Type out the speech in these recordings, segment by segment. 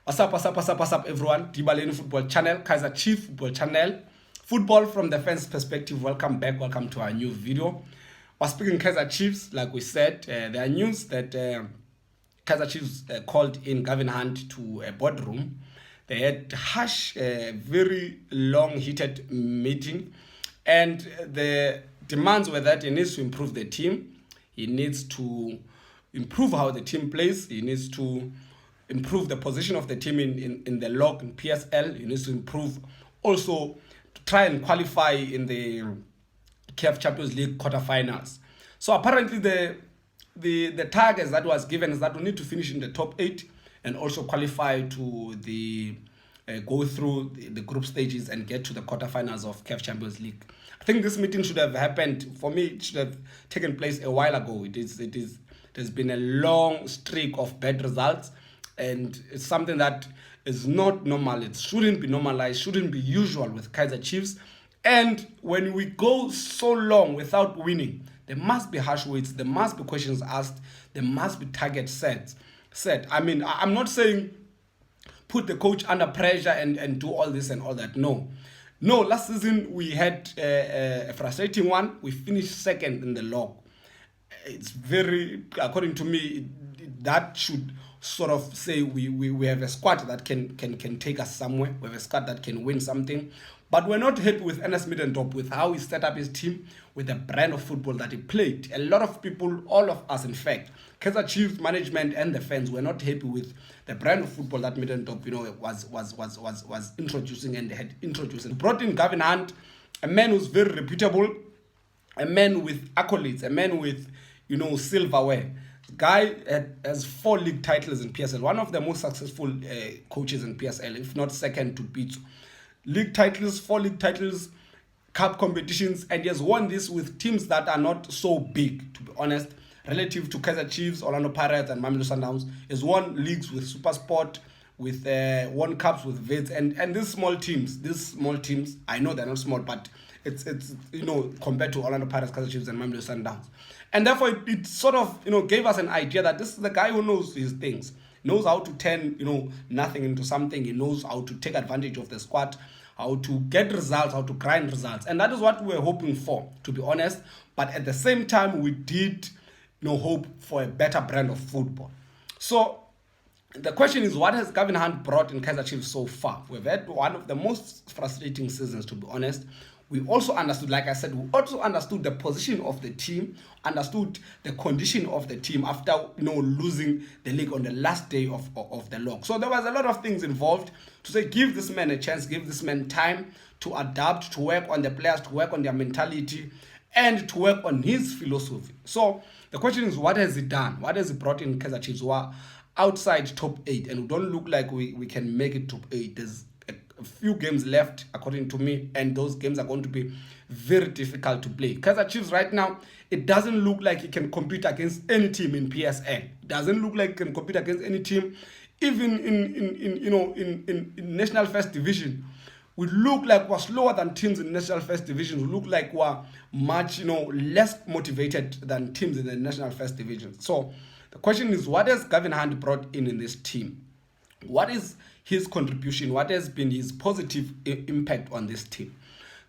What's up, everyone? Dibaleni Football Channel, Kaizer Chiefs Football Channel. Football from the fans' perspective. Welcome back. Welcome to our new video. We're speaking Kaizer Chiefs, like we said. There are news that Kaizer Chiefs called in Gavin Hunt to a boardroom. They had harsh, very long, heated meeting. And the demands were that he needs to improve the team. He needs to improve how the team plays. He needs to improve the position of the team in the log in PSL. He needs to improve also to try and qualify in the CAF Champions League quarterfinals. So apparently the targets that was given is that we need to finish in the top 8 and also qualify to the go through the group stages and get to the quarterfinals of CAF Champions League. I think this meeting should have happened, for me, it should have taken place a while ago. There's been a long streak of bad results, and it's something that is not normal. It shouldn't be normalized, shouldn't be usual with Kaizer Chiefs. And when we go so long without winning, there must be harsh words, there must be questions asked, there must be targets set. I mean, I'm not saying put the coach under pressure and do all this and all that. No, last season we had a frustrating one. We finished second in the log. It's very, according to me, that should sort of say we have a squad that can take us somewhere. We have a squad that can win something. But we're not happy with Ernest Middendorp, with how he set up his team, with the brand of football that he played. A lot of people, all of us in fact, Kaizer Chiefs management and the fans were not happy with the brand of football that Middendorp, was introducing and had introduced. He brought in Gavin Hunt, a man who's very reputable, a man with accolades, a man with, silverware. Guy has 4 league titles in PSL, one of the most successful coaches in PSL, if not second to Pitso. League titles, 4 league titles, cup competitions, and he has won this with teams that are not so big, to be honest, relative to Kaizer Chiefs, Orlando Pirates, and Mamelodi Sundowns. He has won leagues with SuperSport, with won cups with Wits, and these small teams, I know they're not small, but it's compared to Orlando Pirates, Kaizer Chiefs, and Mamelodi Sundowns. And therefore, it sort of, gave us an idea that this is the guy who knows his things, knows how to turn, nothing into something. He knows how to take advantage of the squad, how to get results, how to grind results. And that is what we were hoping for, to be honest. But at the same time, we did, hope for a better brand of football. So the question is, what has Gavin Hunt brought in Kaizer Chiefs so far? We've had one of the most frustrating seasons, to be honest. We also understood, like I said, the position of the team, understood the condition of the team after, losing the league on the last day of the log. So there was a lot of things involved to say, give this man a chance, give this man time to adapt, to work on the players, to work on their mentality, and to work on his philosophy. So the question is, what has he done? What has he brought in Kaizer Chiefs who are outside top 8 and we don't look like we can make it top 8? There's a few games left, according to me, and those games are going to be very difficult to play. Kaizer Chiefs right now, it doesn't look like it can compete against any team in PSL. It doesn't look like it can compete against any team, even in National First Division. We look like we're slower than teams in National First Division. We look like we're much, less motivated than teams in the National First Division. So the question is, what has Gavin Hunt brought in this team? What is his contribution? What has been his positive impact on this team?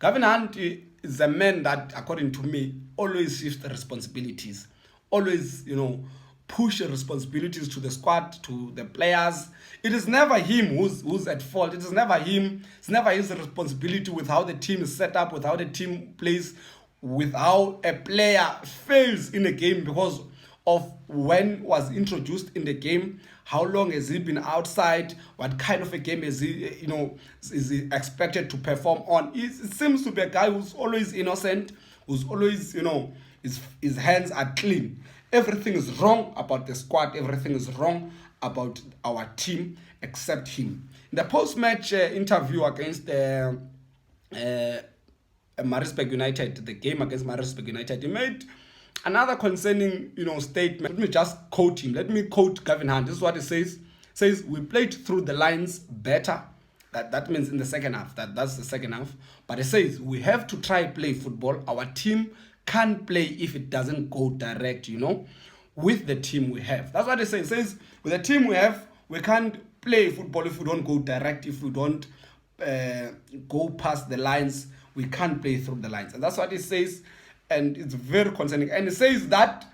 Gavin Hunt is a man that, according to me, always shifts the responsibilities, always, push the responsibilities to the squad, to the players. It is never him who's at fault. It is never him. It's never his responsibility with how the team is set up, with how the team plays, with how a player fails in a game because of when was introduced in the game, how long has he been outside, what kind of a game is he, is he expected to perform on. It seems to be a guy who's always innocent, who's always, his hands are clean. Everything is wrong about the squad, everything is wrong about our team except him. In the post-match interview against Maritzburg United, the game against Maritzburg United, he made another concerning, statement. Let me just quote him. Let me quote Gavin Hunt. This is what he says. Says, we played through the lines better. That means in the second half. That's the second half. But he says, we have to try play football. Our team can't play if it doesn't go direct, with the team we have. That's what he says. He says, with the team we have, we can't play football if we don't go direct, if we don't go past the lines. We can't play through the lines. And that's what it says. And it's very concerning. And it says that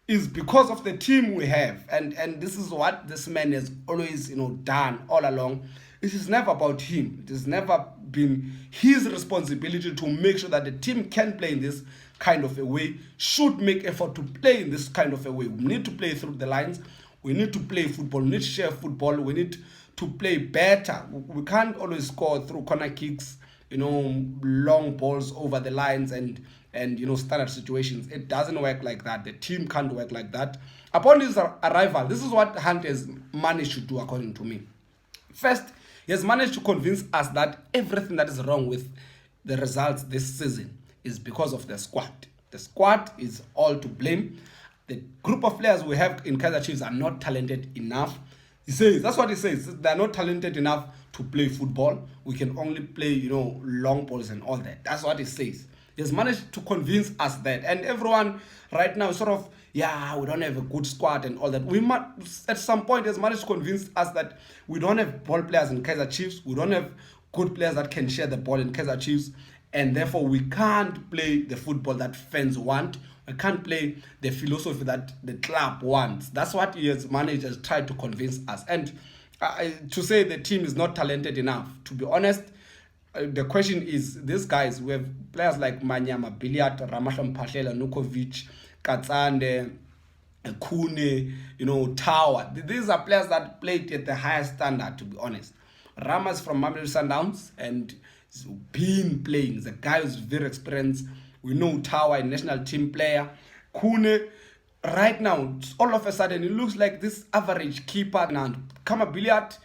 is because of the team we have. And this is what this man has always, done all along. It is never about him. It has never been his responsibility to make sure that the team can play in this kind of a way, should make effort to play in this kind of a way. We need to play through the lines. We need to play football. We need to share football. We need to play better. We can't always score through corner kicks, long balls over the lines and standard situations. It doesn't work like that. The team can't work like that. Upon his arrival, this is what Hunt has managed to do, according to me. First, he has managed to convince us that everything that is wrong with the results this season is because of the squad. The squad is all to blame. The group of players we have in Kaizer Chiefs are not talented enough. He says, that's what he says. They're not talented enough to play football. We can only play, long balls and all that. That's what he says. He has managed to convince us that. And everyone right now is sort of, we don't have a good squad and all that. We must, at some point, has managed to convince us that we don't have ball players in Kaizer Chiefs. We don't have good players that can share the ball in Kaizer Chiefs. And therefore, we can't play the football that fans want. We can't play the philosophy that the club wants. That's what he has managed to try to convince us. And to say the team is not talented enough, to be honest, the question is, these guys, we have players like Manyama, Billiard, Ramasham Pashela, Nukovic, Katsande, Kune, Tower. These are players that played at the highest standard, to be honest. Ramas from Mamelodi Sundowns and been playing. The guy is very experienced. We know Tower, a national team player. Kune, right now, all of a sudden, it looks like this average keeper. Now, Kama Billiard,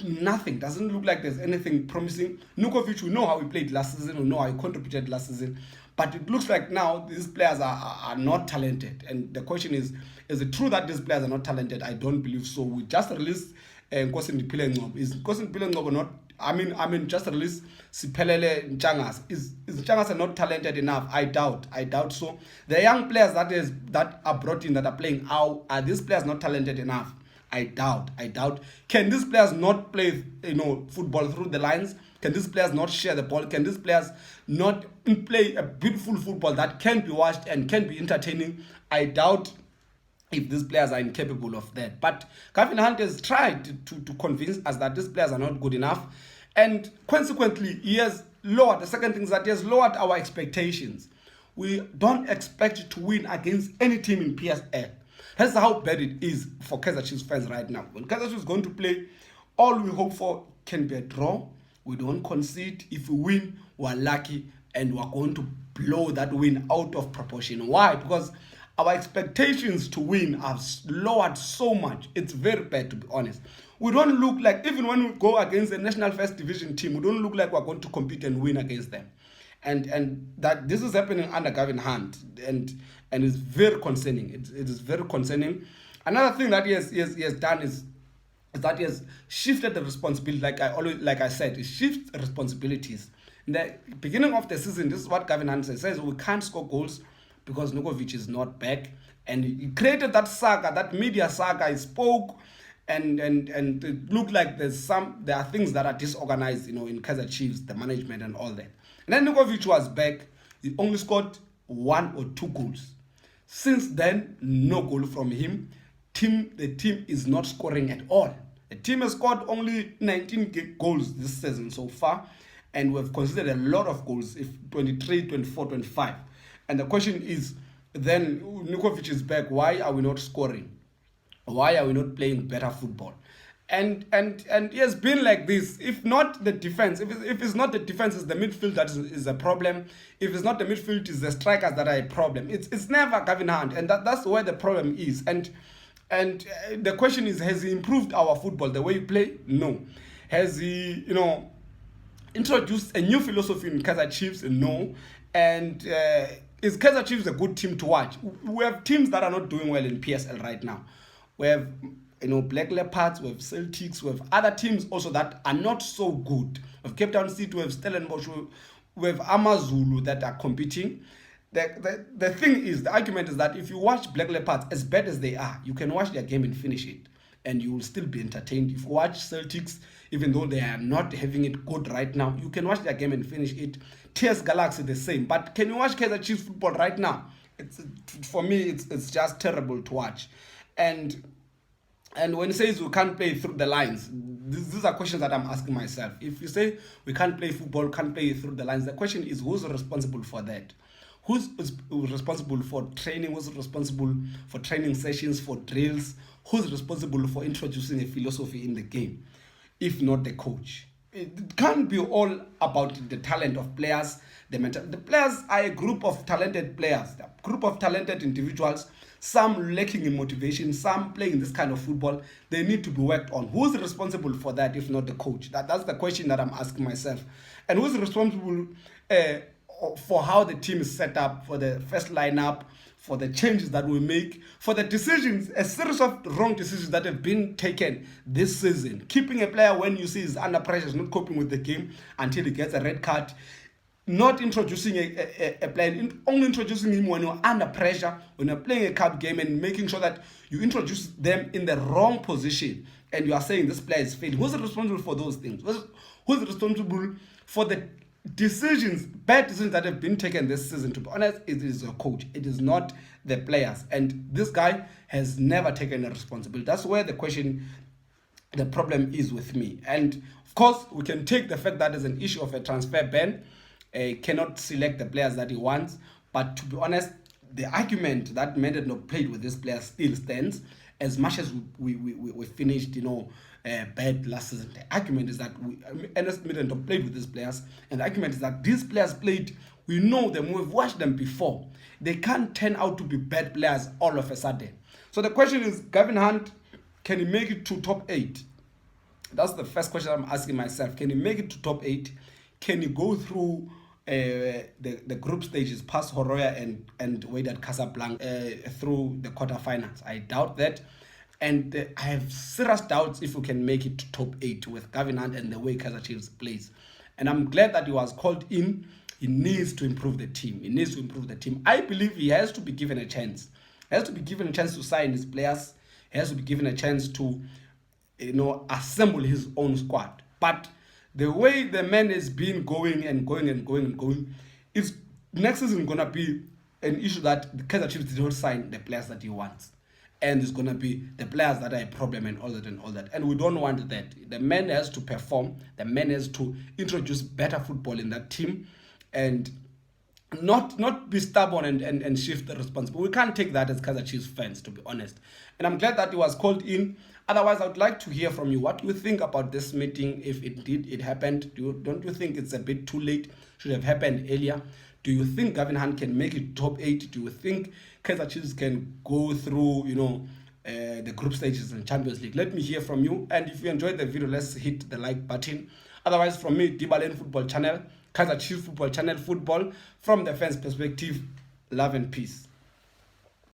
nothing. Doesn't look like there's anything promising. Nukovic, we know how he played last season. We know how he contributed last season. But it looks like now these players are not talented. And the question is it true that these players are not talented? I don't believe so. We just released Nkosi Ndipile Ngcobo. Is Nkosi Ndipile Ngcobo not... I mean, just release Siphelele Nchangas. Is Nchangas not talented enough? I doubt so. The young players that are brought in, that are playing out, are these players not talented enough? I doubt. Can these players not play, football through the lines? Can these players not share the ball? Can these players not play a beautiful football that can be watched and can be entertaining? I doubt if these players are incapable of that. But Gavin Hunt has tried to convince us that these players are not good enough. And consequently, he has lowered, the second thing is that he has lowered our expectations. We don't expect to win against any team in PSL. That's how bad it is for Kaizer Chiefs fans right now. When Kaizer Chiefs is going to play, all we hope for can be a draw. We don't concede. If we win, we're lucky, and we're going to blow that win out of proportion. Why? Because our expectations to win are lowered so much. It's very bad, to be honest. We don't look like, even when we go against a national first division team, we don't look like we're going to compete and win against them. And that this is happening under Gavin Hunt, and it's very concerning. It is very concerning. Another thing that he has done is that he has shifted the responsibility. Like I said, he shifts responsibilities. In the beginning of the season, this is what Gavin Hunt says: we can't score goals because Nukovic is not back, and he created that saga, that media saga. He spoke, and it looked like there are things that are disorganized, in Kaizer Chiefs, the management and all that. And then Nukovic was back. He only scored 1 or 2 goals. Since then, no goal from him. The team is not scoring at all. The team has scored only 19 goals this season so far, and we've conceded a lot of goals, 23, 24, 25. And the question is, then Nukovic is back. Why are we not scoring? Why are we not playing better football? And it has been like this. If not the defense, if it's not the defense, it's the midfield that is a problem. If it's not the midfield, it's the strikers that are a problem. It's never Gavin Hunt, and that's where the problem is. And the question is, has he improved our football, the way you play? No. Has he, introduced a new philosophy in Kaizer Chiefs? No. And is Kaizer Chiefs a good team to watch? We have teams that are not doing well in PSL right now. We have Black Leopards, we have Celtics, we have other teams also that are not so good. We have Cape Town City, we have Stellenbosch, we have Amazulu that are competing. The thing is, the argument is that if you watch Black Leopards, as bad as they are, you can watch their game and finish it. and you will still be entertained. If you watch Celtics, even though they are not having it good right now, you can watch their game and finish it. TS Galaxy the same. But can you watch Kaizer Chiefs football right now? For me, it's just terrible to watch. And when it says we can't play through the lines, these are questions that I'm asking myself. If you say we can't play football, can't play through the lines, the question is, who's responsible for that? Who's responsible for training? Who's responsible for training sessions, for drills? Who's responsible for introducing a philosophy in the game, if not the coach? It can't be all about the talent of players. The players are a group of talented players, a group of talented individuals, some lacking in motivation, some playing this kind of football. They need to be worked on. Who's responsible for that, if not the coach? That's the question that I'm asking myself. And who's responsible for how the team is set up, for the first lineup, for the changes that we make, for the decisions, a series of wrong decisions that have been taken this season. Keeping a player when you see he's under pressure, is not coping with the game until he gets a red card. Not introducing a player, only introducing him when you're under pressure, when you're playing a cup game, and making sure that you introduce them in the wrong position. And you are saying this player is failing. Who's responsible for those things? Who's responsible for the decisions, bad decisions that have been taken this season? To be honest, it is a coach. It is not the players. And this guy has never taken a responsibility. That's where the problem is with me. And of course, we can take the fact that there's an issue of a transfer ban. Cannot select the players that he wants. But to be honest, the argument that Mended not played with this player still stands. As much as we finished, bad last season, the argument is that Ernest Middleton played with these players, and the argument is that these players played, we know them, we've watched them before. They can't turn out to be bad players all of a sudden. So the question is, Gavin Hunt, can he make it to top 8? That's the first question I'm asking myself. Can he make it to top 8? Can he go through the group stages past Horoya and Wydad Casablanca through the quarterfinals? I doubt that. And I have serious doubts if we can make it to top 8 with Gavin Hunt and the way Kaizer Chiefs plays. And I'm glad that he was called in. He needs to improve the team. I believe he has to be given a chance. He has to be given a chance to sign his players. He has to be given a chance to, assemble his own squad. But the way the man has been going, it's next season going to be an issue that the Kaizer Chiefs did not sign the players that he wants. And it's going to be the players that are a problem and all that. And we don't want that. The man has to perform. The man has to introduce better football in that team and not be stubborn and shift the responsibility. We can't take that as Kaizer Chiefs fans, to be honest. And I'm glad that he was called in. Otherwise, I would like to hear from you. What do you think about this meeting, if it happened? Don't you think it's a bit too late? Should have happened earlier? Do you think Gavin Hunt can make it top 8? Do you think Kaizer Chiefs can go through, the group stages in Champions League? Let me hear from you. And if you enjoyed the video, let's hit the like button. Otherwise, from me, Dibalen Football Channel, Kaizer Chiefs Football Channel, football from the fans' perspective. Love and peace.